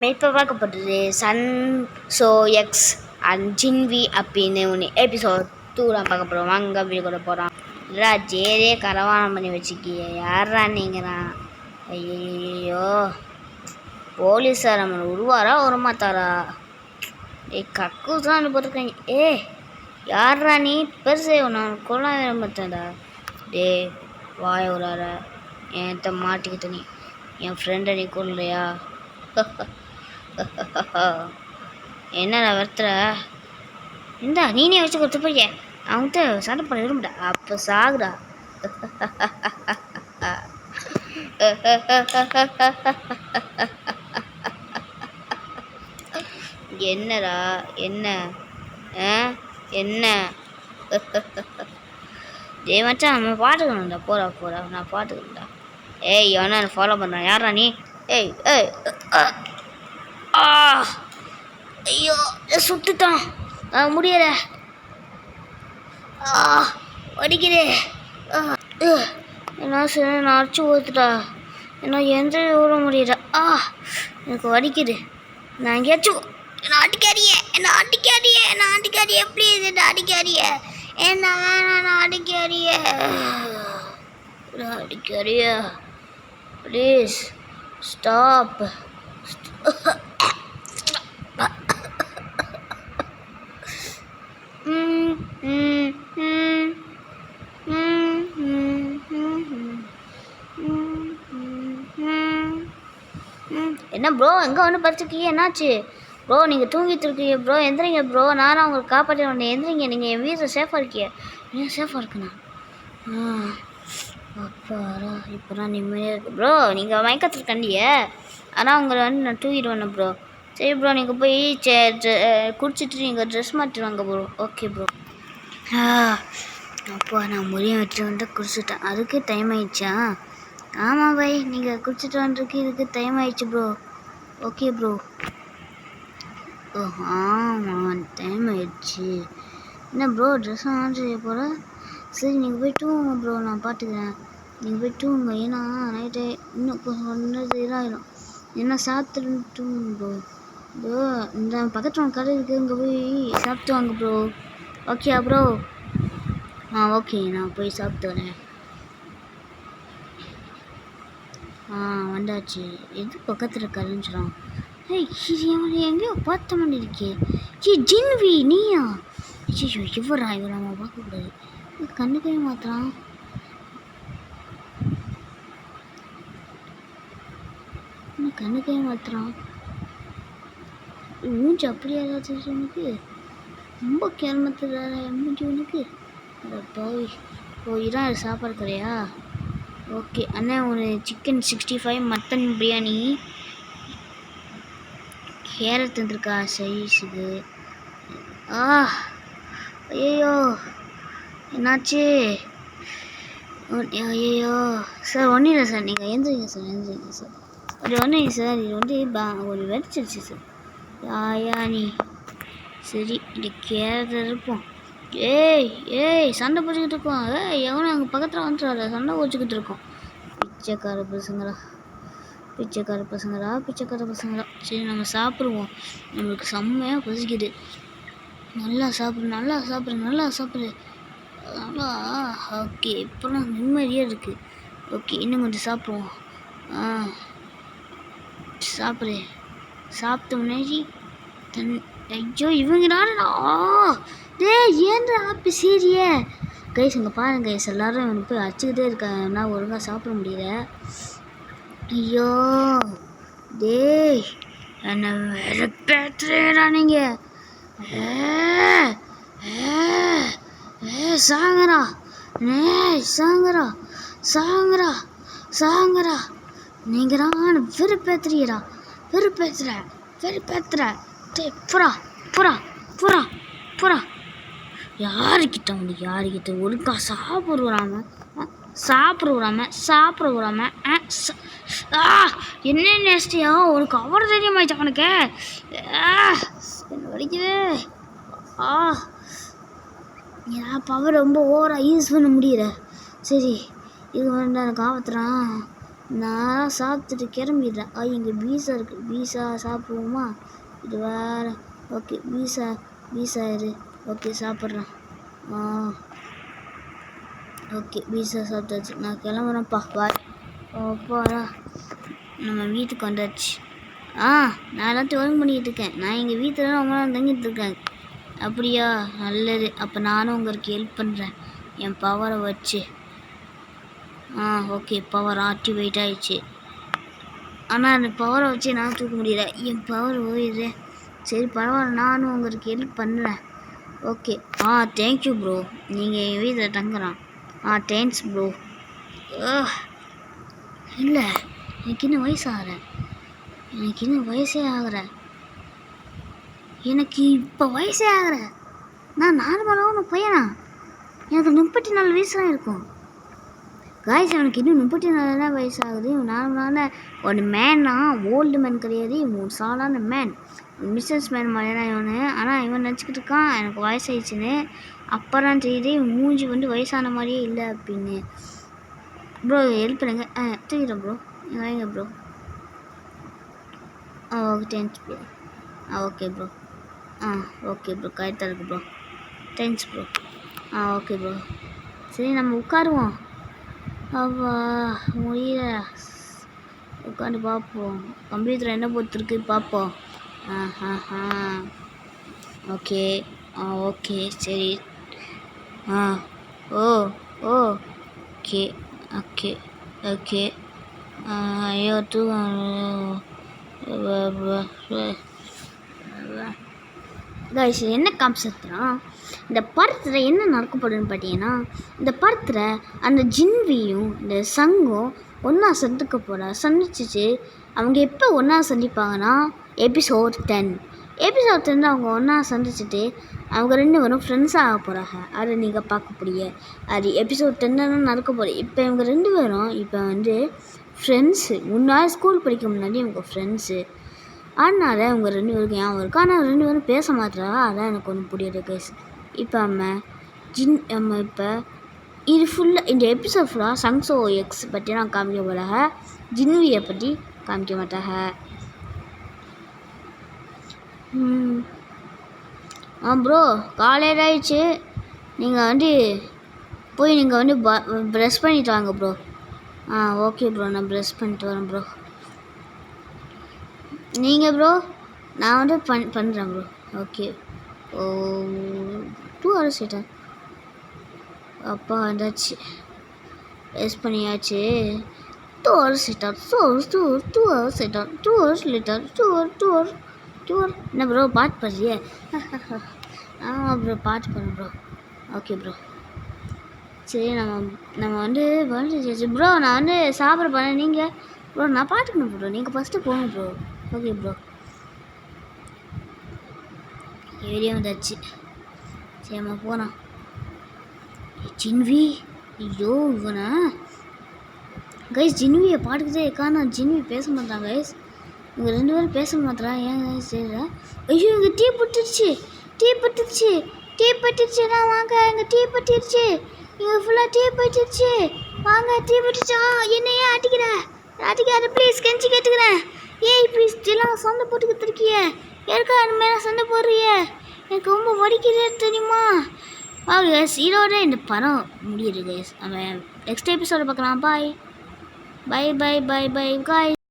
இப்போ பார்க்கப்படுறது Sun show X and ஜின்வி அப்படின்னு ஒன்று எபிசோட் 2 தான் பார்க்க போகிறோம். வாங்க வீடு கூட போகிறோம். இல்லை ஜேரே கரவானம் பண்ணி வச்சுக்கிய யாரா நீங்கண்ணா? ஐயோ போலீஸார் நம்மளை உருவாரா உரமாத்தாரா? கக்கூஸ் தான் போட்டிருக்கேன். யாரா நீ பெருசே நான் கொள்ள மாட்டேன்டா. வாய விடார என்கிட்ட மாட்டிக்கிட்ட நீ என் ஃப்ரெண்டை நீ கொள்ளலையா? என்னடா வருத்துற? இந்தா நீனே வச்சு கொடுத்து போய் அவன்கிட்ட சண்டை பண்ண விரும்புடா. அப்போ சாகுடா. என்னடா என்ன என்ன மச்சான் நம்ம பாட்டுக்கணும்டா. போறா நான் பாட்டுக்கணும்டா. எவனா ஃபாலோ பண்ணுறான்? யாரா நீ? ஐயோ சுட்டுட்டான். முடியல. வடிக்குதே. என்ன சரி நான் அடிச்சு ஊத்துட்டா. என்ன எந்த ஊற முடியல. எனக்கு வடிக்குது. நான் எங்கேயாச்சும் என்ன அடிக்காதிய ப்ளீஸ். என்ன அடிக்காதிய. என்ன வேணாம் நான் அடிக்காதிய ப்ளீஸ். ஸ்டாப். என்ன ப்ரோ எங்கே ஒன்று படிச்சிருக்கீங்க? என்னாச்சு ப்ரோ? நீங்கள் தூங்கிட்டு இருக்கீங்க ப்ரோ. எந்திரிங்க ப்ரோ. நானும் அவங்களுக்கு காப்பாற்றி வந்தேன். எந்திரிங்க. நீங்கள் என் வீட்டில் சேஃபாக இருக்கீங்க. ஏன் சேஃபாக இருக்குண்ணா? அப்பாரா இப்போ நான் நிம்மதியாக இருக்கு ப்ரோ. நீங்கள் மயக்கத்தில் கண்டிய ஆனால் உங்களை நான் தூக்கிட்டு வந்தேன் ப்ரோ. சரி ப்ரோ நீங்கள் போய் குடிச்சிட்டு நீங்கள் ட்ரெஸ் மாற்றிட்டு வாங்க ப்ரோ. Okay bro. அப்பா நான் முடியும் வச்சுட்டு வந்துட்டு குடிச்சிட்டேன். அதுக்கு டைம் ஆயிடுச்சா? ஆமாம் பை நீங்கள் குடிச்சிட்டு வந்துருக்கு இதுக்கு டைம் ஆயிடுச்சு ப்ரோ. Okay bro. ஆமாம் டைம் ஆயிடுச்சு. என்ன ப்ரோ ட்ரெஸ் ஆன் செய்ய போகிற? சரி நீங்கள் போய் தூங்குங்க ப்ரோ. நான் பார்த்துக்கிறேன். நீங்கள் போய் தூங்குங்க. ஏன்னா நைட்டு இன்னும் கொஞ்சம் இதாகிடும். என்ன சாப்பிட்டு தூங்குங்க ப்ரோ. ப்ரோ இந்த பக்கத்தில் கடை இருக்குது. இங்கே போய் சாப்பிட்டு வாங்க ப்ரோ. Okay bro. ஓகே நான் போய் சாப்பிட்டு வரேன். வந்தாச்சு. எது பக்கத்தில் கரைஞ்சிடும். எங்கேயோ பார்த்த மாதிரி இருக்கே. ஜின்வி நீயா? ஐயோ இவரா? இவர் நம்ம பார்க்கக்கூடாது. கண்ணுக்கே மாத்திரம். கண்ணுக்கே மாத்திரம். மூஞ்சி அப்படியே ஏதாச்சும் உனக்கு ரொம்ப கேள்மத்தில் மூஞ்சி உனக்கு. போயிதான் சாப்பாடு கடையா? ஓகே அண்ணா ஒரு சிக்கன் 65 மட்டன் பிரியாணி கேரட் வந்துருக்கா சைஸுக்கு. ஐயோ என்னாச்சு? ஐயோ சார் ஒன்றும் இல்லை சார். நீங்கள் எழுந்திரிங்க சார். அது ஒன்றும் இல்லை சார். இது ஒரு வெடிச்சிருச்சு சார். நீ சரி இந்த கேரட் இருப்போம். ஏய் சண்டை பிடிச்சிக்கிட்டு இருக்கோம். எவனும் அங்கே பக்கத்தில் வந்துடுறாரு. சண்டை பிடிச்சிக்கிட்டு இருக்கோம். பிச்சைக்கார பசங்களா. சரி நம்ம சாப்பிடுவோம். நம்மளுக்கு செம்மையாக பசிக்குது. நல்லா சாப்பிடு. ஓகே இப்போலாம் நிம்மதியாக இருக்குது. ஓகே இன்னும் கொஞ்சம் சாப்பிடுவோம். சாப்பிட்ட முன்னாடி ஐயோ இவங்கடா. ஏன்டா ஆப்பி சீரிய கைஸ் இங்கே பாருங்க கைஸ். எல்லாரும் இவனுக்கு போய் அடிச்சுக்கிட்டே இருக்காங்கன்னா ஒழுங்காக சாப்பிட முடியல. ஐயோ என்ன வேற பேத்துறா நீங்கள். சாங்கரா நீங்கள் தான் வெறுப்பேத்துற. புறா யாருக்கிட்ட ஒழுங்கா சாப்பிட விடாம என்ன நேஸ்டியா உனக்கு அவ்வளோ தெரியுமாயிடுச்சு அவனுக்கு. என்ன வலிக்குது. ஏன் பவர் ரொம்ப ஓவராக யூஸ் பண்ண முடியல. சரி இது வந்து எனக்கு ஆபத்துறான். நான் சாப்பிட்டுட்டு கிளம்பிடுறேன். இங்கே பீஸா இருக்குது. பீஸா சாப்பிடுவோமா? இது வேறு. ஓகே பீஸா இரு. ஓகே சாப்பிட்றேன். ஓகே பீஸா சாப்பிட்டாச்சு. நான் கிளம்புறேன்ப்பா. பாய். அப்பாடா நம்ம வீட்டுக்கு வந்தாச்சு. நான் எல்லாத்தையும் ஒழுங்கு பண்ணிக்கிட்டு இருக்கேன். நான் எங்கள் வீட்டில் தான் ரொம்ப நாள் தங்கிட்டு இருக்கேன். அப்படியா? நல்லது. அப்போ நானும் உங்களுக்கு ஹெல்ப் பண்ணுறேன் என் பவரை வச்சு. ஓகே பவர் ஆக்டிவேட் ஆயிடுச்சு. ஆனால் அந்த பவரை வச்சு நான் தூக்க முடியல. என் பவர் ஓயிடுது. சரி பரவாயில்ல, நானும் உங்களுக்கு ஹெல்ப் பண்ணுறேன். Okay thank you bro. நீங்கள் என் வீட்டில் தங்குறான். Thanks bro. இல்லை எனக்கு இன்னும் வயசாகிறேன். எனக்கு இன்னும் வயசே ஆகிறேன். எனக்கு இப்போ வயசே ஆகிறேன். நான் நார்மலாக ஒன்று பையனா? எனக்கு 34 வயசு தான் இருக்கும். காய்ஸ் எனக்கு இன்னும் 34 தான் வயசு ஆகுது. நார்மலான ஒரு மேனா, ஓல்டு மேன் கிடையாது. இவன் சாதாரண மேன், மிஸ்ஸஸ் மேன் மாதிரி தான் இவனு. ஆனால் இவன் நினச்சிக்கிட்டு இருக்கான் எனக்கு வயசாயிடுச்சுன்னு. அப்புறம் தெரியுது இவன் மூஞ்சி வந்து வயசான மாதிரியே இல்லை அப்படின்னு. ப்ரோ ஹெல்ப் பண்ணுங்க. தூக்கிட்டேன் ப்ரோ. வைங்க bro. Okay thanks bro. Okay bro. Okay bro. கரெக்டாக இருக்கு bro. Thanks bro. Okay bro. சரி நம்ம உட்காருவோம். அவ்வா முடியல. உட்காந்து பார்ப்போம். கம்ப்யூட்டர் என்ன பொறுத்திருக்கு பார்ப்போம். ஓகே ஓகே சரி. Okay okay okay. ஐயோ கைஸ் என்ன கான்செப்ட்னா, இந்த படத்தில் என்ன நடக்கப்படுன்னு பார்த்தீங்கன்னா, இந்த படத்தில் அந்த ஜின்வியும் இந்த சங்கும் ஒன்றா சந்திச்சிச்சு. அவங்க எப்போ ஒன்றா சந்திப்பாங்கன்னா எபிசோட் 10 அவங்க ஒன்றா சந்திச்சுட்டு அவங்க 2 பேரும் ஃப்ரெண்ட்ஸாக ஆக போகிறாங்க. அதை நீங்கள் பார்க்க முடிய அது எபிசோட் 10 தான் நடக்க போகுது. இப்போ இவங்க 2 பேரும் இப்போ வந்து ஃப்ரெண்ட்ஸு. முன்னாடி ஸ்கூல் படிக்க முன்னாடி இவங்க ஃப்ரெண்ட்ஸு. அதனால் அவங்க 2 பேருக்கும் ஞாபகம் இருக்குது. ஆனால் 2 பேரும் பேச மாட்டாங்க. அதான் எனக்கு ஒன்றும் புரியுது கைஸ். இப்போ நம்ம இப்போ இது ஃபுல்லாக இந்த எபிசோட் ஃபுல்லாக சங்ஸோ எக்ஸ் பற்றி நான் காமிக்க போகிறாங்க. ஜின்வியை பற்றி காமிக்க மாட்டாங்க. ப்ரோ காலையில் ஆயிடுச்சு. நீங்கள் வந்து போய் நீங்கள் வந்து ப்ரெஷ் பண்ணிட்டு வாங்க ப்ரோ. Okay bro. நான் ப்ரெஷ் பண்ணிட்டு வரேன் ப்ரோ. நீங்கள் ப்ரோ? நான் வந்து பண்ணுறேன் ப்ரோ. ஓகே 2 hours ஆகிட்டேன். அப்பா வந்தாச்சு. ப்ரெஷ் பண்ணியாச்சு. 2 hours ஆகிட்டான். 2 hours ஆகிட்டான். 2 hours லேட்டர். 2 hours. என்ன ப்ரோ பாட்டு பாடுறியே? ப்ரோ பாட்டு பாடு ப்ரோ. Okay bro. சரி நம்ம வந்து வந்துச்சு ப்ரோ. நான் வந்து சாப்பிட போனேன். நீங்கள் ப்ரோ நான் பாட்டுக்கணும் ப்ரோ. நீங்கள் ஃபஸ்ட்டு போங்க ப்ரோ. Okay bro. வெளியே வந்தாச்சு. சரி நம்ம போனோம். ஜின்வி ஐயோ இவனா கைஸ் ஜின்வியை பாட்டுக்கிட்டே இருக்கான். ஜின்வி பேச மாட்டான் கைஸ். இவங்க 2 பேரும் பேச மாட்டான். ஏன் கைஸ் செய்கிற? ஐயோ இங்கே டீ பட்டுருச்சு. நான் வாங்க. இங்கே டீ பட்டுருச்சு. இங்கே ஃபுல்லாக டீ பட்டுருச்சு. வாங்க டீ பட்டுச்சா? என்ன ஏன் அடிக்காத ப்ளீஸ் கெஞ்சி கேட்டுக்கிறேன். ஏய் ப்ளீஸ் எல்லாம் சண்டை போட்டுக்கிட்டு இருக்கிய. ஏற்கா அந்த மேலே சண்டை போடுறிய? எனக்கு ரொம்ப வலிக்குது தெரியுமா? கைஸ் இதோட இந்த படம் முடியுது கைஸ். நம்ம நெக்ஸ்ட் எபிசோட பார்க்கலாம். Bye guys.